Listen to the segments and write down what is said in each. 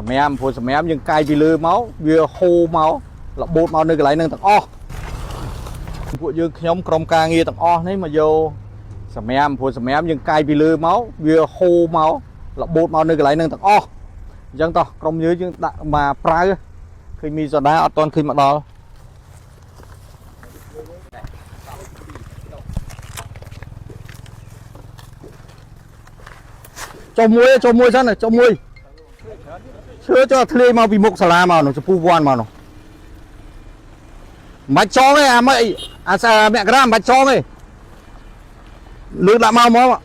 แมมพวกสแมมยังไกลไปเลยเมาส์เวียโฮเมาส์เราโบดเมาส์นึกอะไรนึงต่างอ้อพวกยังขยมกรมการเงียต่างอ้อนี่มาโยสแมมพวกสแมมยังไกลไปเลยเมาส์เวียโฮเมาส์เราโบดเมาส์นึกอะไรนึงต่างอ้อยังต่อกรมยื้อยังมาปลายเคยมีสดาเอาตอนขึ้นมาดอcho muối sẵn này cho muối chưa cho thuê mau bị mục sala màu nó cho pu quan màu nó bạch cho ấy à mày à sao mẹ gram bạch cho ấy lướt lại mau máu ạ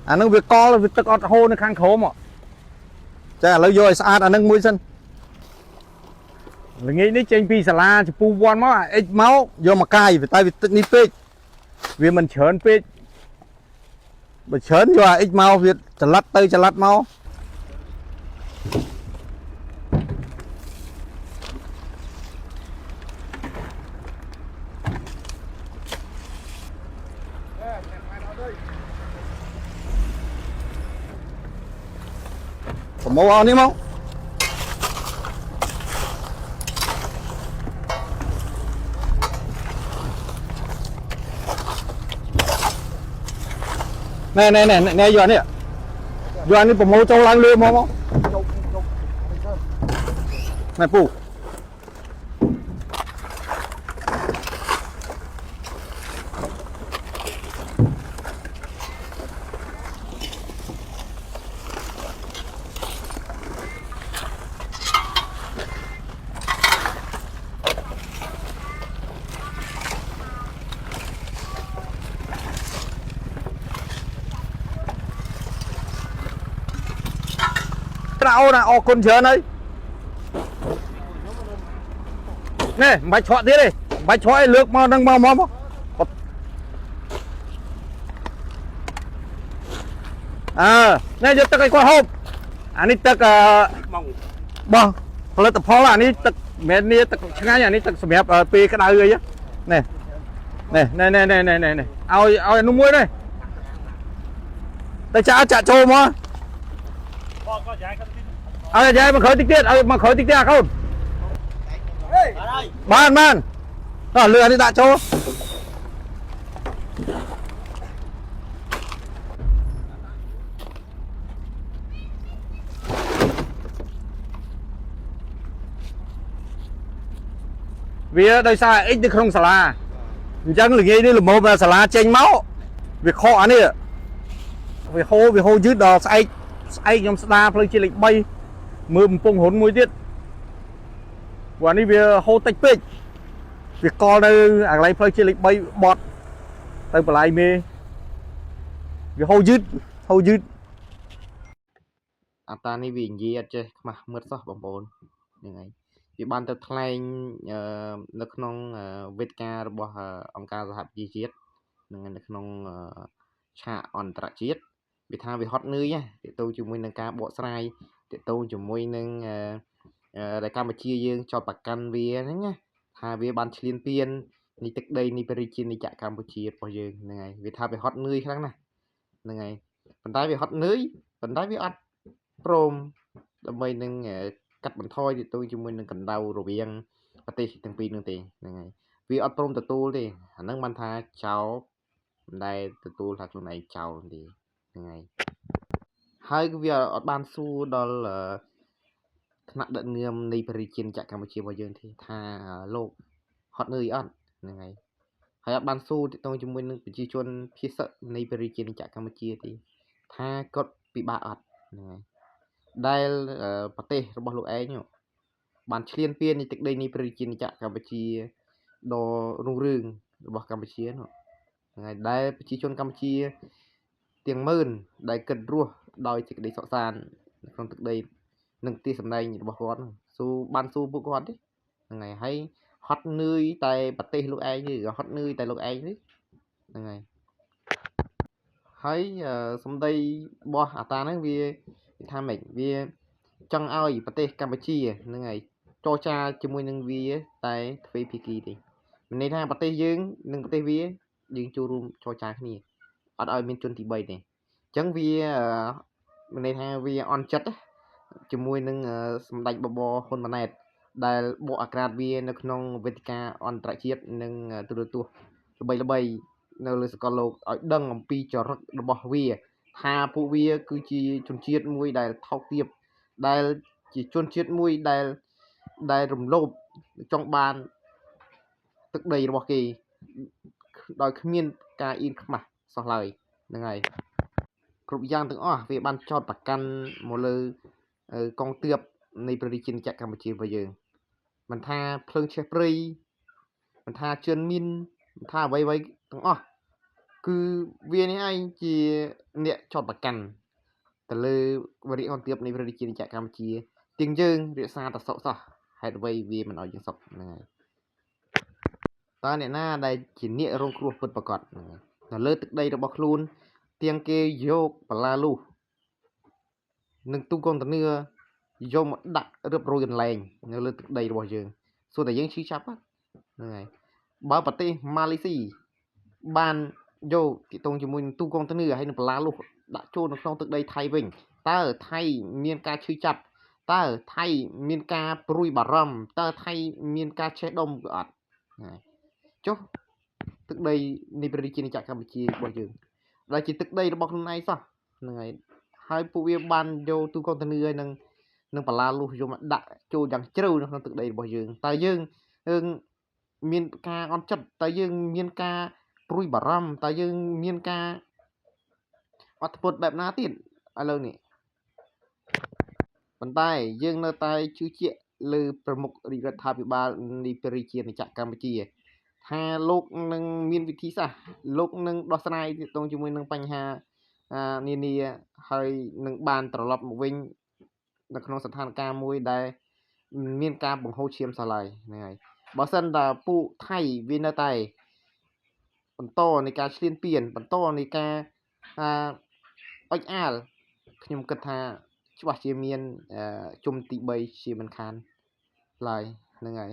à nó việc co là việc tắc ọt hô nó khang khổ mà chả lấy vô sao à nâng mũi sân là nghĩ đến trên pi sala thì pu quan máu ít máu vô mà cay vì tay vì tự ní pê vì mình chớn pê mình chớn cho ít máu vì chả lát tay chả lát máu có màu đi không này giờ này giờ này bấm màu trâu lang lươn không này pu nào là o con chớn đấy nè bạch chọn thế đi bạch chọn lược mau đang mau à nè giờ tắc cái con hộp anh đi tắc bong lấy tập phó là anh đi tắc mẹ đi tắc ngay nhà đi tắc sẹp pi cái đai người á nè ao nung muối đây tay cha chạ trâu mà vậy mà khởi tích tiết không ban lừa đi tạ châu vì đây sao ít được không xà la chẳng là nghĩ đi là một là xà la chênh máu việc khó này vì hô dứt đò ai trong xa phơi chỉ lịch bay mưa phong hồn mũi tiết và đi về hô tách pê việc co đây à lấy phơi chỉ lịch bay bọt tay bà lại mê việc hô dứt à ta này vì gì chứ mà mất sao bằng bồn như này vì ban tập thay nước nông vết ca bỏ ông ca ra hạt gì chết nên nước nông chạ on trạ chết vì tha vì hot nơi nhá để tôi chụp mình nâng ca bộ sai để tôi chụp mình nâng đại Campuchia dương cho bạc căn về đấy nhá tha về ban liên tiên đi tức đây đi Perichin đi chạy Campuchia bao giờ này vì tha về hot nơi khác này này phần tay về hot nơi phần tay về ăn prom là mình nâng cắt bằng thôi thì tôi chụp mình nâng cần đau rồi biếng và tê thằng pin nâng tiền này vì ăn prom từ tu đi nâng ban tha cháu đây từ tu là chỗ này cháu thì ngày hai cái việc ở ban su đó là nặng đợt nghiêm đi Perichin chạy Campuchia bao giờ thì tha lô hot nơi ăn ngày hai ban su thì tôi chúng mình chỉ chuyên phía sợ đi Perichin chạy Campuchia thì tha cốt bị bạ ạt ngày đây là pateរបស់លោកឯងបានឆ្លៀនពៀននេះទឹកដីនេះប្រជាជាតិកម្ពុជាដ៏រុងរឿងរបស់កម្ពុជាថ្ងៃដែលប្រជាជនកម្ពុជាទាំងម៉ឺនដែលកិត្តរស់ដោយសេចក្តីសុខសាន្តក្នុងទឹកដីនឹងទីសម្ដែងរបស់គាត់ស៊ូបានស៊ូពួកគាត់ទេថ្ងៃហើយហត់នឿយតែប្រទេសលោកឯងទេហត់នឿយតែលោកឯងទេហ្នឹងហើយហើយសម្ដីរបស់អាតាហ្នឹងវាថាម៉េចវាចង់ឲ្យប្រទេសកម្ពុជាហ្នឹងហើយ ចរចាជាមួយនឹងវាតែទ្វេភាគីទេមានន័យថាប្រទេសយើងនិងប្រទេសវាយើងចូលរួមចរចាគ្នាអត់ឲ្យមានជនទី3ទេអញ្ចឹងវាមានន័យថាវាអន់ចិត្តជាមួយនឹងសម្ដេចបបហ៊ុនម៉ាណែតដែលបកអាក្រាតវានៅក្នុងវេទិកាអន្តរជាតិនិងទូរទស្សន៍ល្បីៗនៅលើសកលលោកឲ្យដឹងអំពីចរិតរបស់វាថាពួកវាគឺជាជនជាតិមួយដែលថោកទាបដែលជាជនជាតិមួយដែលរំលោភចង់បានទឹកដីរបស់គេដោយគ្មានការអៀនខ្មាស់សោះឡើយហ្នឹងហើយគ្រប់យ៉ាងទាំងអស់វាបានចោទប្រកាន់មកលើកងទ័ពនៃព្រះរាជាណាចក្រកម្ពុជារបស់យើងមិនថាភ្លើងឆេះព្រៃមិនថាជឿនមីនមិនថាអ្វីៗទាំងអស់គឺវានេះឯងជាអ្នកចោទប្រកាន់ទៅលើវរិយអន្តរនៃព្រះរាជាណាចក្រកម្ពុជាទាំងយើងរក្សាតែសុខសោះហេតុអ្វីវាមិនឲ្យយើងសុខហ្នឹងហើយតើអ្នកណាដែលជាអ្នករងគ្រោះពិតប្រាកដនៅលើទឹកដីរបស់ខ្លួនទាំងគេយកបលាលូសនិងទូកុងតឺន័រយកមកដាក់រឹបរយកន្លែងនៅលើទឹកដីរបស់យើងសួរតែយើងឈឺចាប់ហ្នឹងហើយបើប្រទេសម៉ាឡេស៊ីបានយកទីតងជាមួយនឹងទូកុងតឺន័រហើយនឹងបលាលូសដាក់ចូលនៅក្នុងទឹកដីថៃវិញតើថៃមានការឈឺចាប់តើថៃមានការព្រួយបារម្ភតើថៃមានការឆេះដុំឬអត់ចុះទឹកដីនៃព្រះរាជាណាចក្រកម្ពុជារបស់យើងដែលជាទឹកដីរបស់ខ្លួនឯងសោះហ្នឹងហើយពួកវាបានយកទូកុងតឺន័រហើយនឹងបលាលូសយកមកដាក់ចូលយ៉ាងជ្រៅនៅក្នុងទឹកដីរបស់យើងតើយើងមានការអន់ចិត្តតើយើងមានការព្រួយបារម្ភតើយើងមានការអត់ធ្មត់បែបណាទៀតឥឡូវនេះប៉ុន្តែយើងនៅតែជឿជាក់លើប្រមុខរដ្ឋាភិបាលនៃព្រះរាជាណាចក្រកម្ពុជាថាលោកនឹងមានវិធីសាស្ត្រលោកនឹងដោះស្រាយទាក់ទងជាមួយនឹងបញ្ហានានាហើយនឹងបានត្រឡប់មកវិញនៅក្នុងស្ថានភាពមួយដែលមានការបង្ហូរឈាមសោះឡើយហ្នឹងហើយបើសិនតែពួកថៃវានៅតែបន្តនៃការឈ្លានពានបន្តនៃការអុចអាលខ្ញុំគិតថាច្បាស់ជាមានជុំទី3ជាមិនខានឡើយហ្នឹងហើយ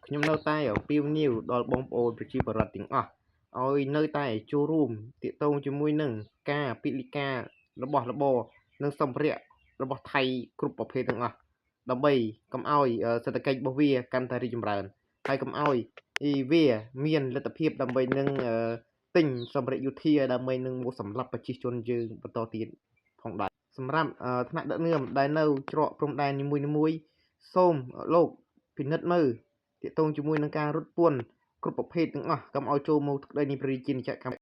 ខ្ញុំនៅតែអំពាវនាវដល់បងប្អូនប្រជាពលរដ្ឋទាំងអស់ឲ្យនៅតែចូលរួមទាក់ទងជាមួយនឹងការពិលិការបស់របរនិងសម្ភារៈរបស់ថៃគ្រប់ប្រភេទទាំងអស់ដើម្បីកុំឲ្យសេដ្ឋកិច្ចរបស់វាកាន់តែរីកចម្រើនហើយកុំឲ្យវាមានលទ្ធភាពដើម្បីនឹងទិញសម្ភារៈយោធាដើម្បីនឹងមកសម្លាប់ប្រជាជនយើងបន្តទៀតផងដែរសម្រាប់ថ្នាក់ដឹកនាំដែលនៅច្រកព្រំដែននីមួយៗសូមលោកពិនិត្យមើលទាក់ទងជាមួយនឹងការរត់ពន្ធគ្រប់ប្រភេទទាំងអស់កុំឲ្យចូលមកទឹកដីនៃព្រះរាជាណាចក្រ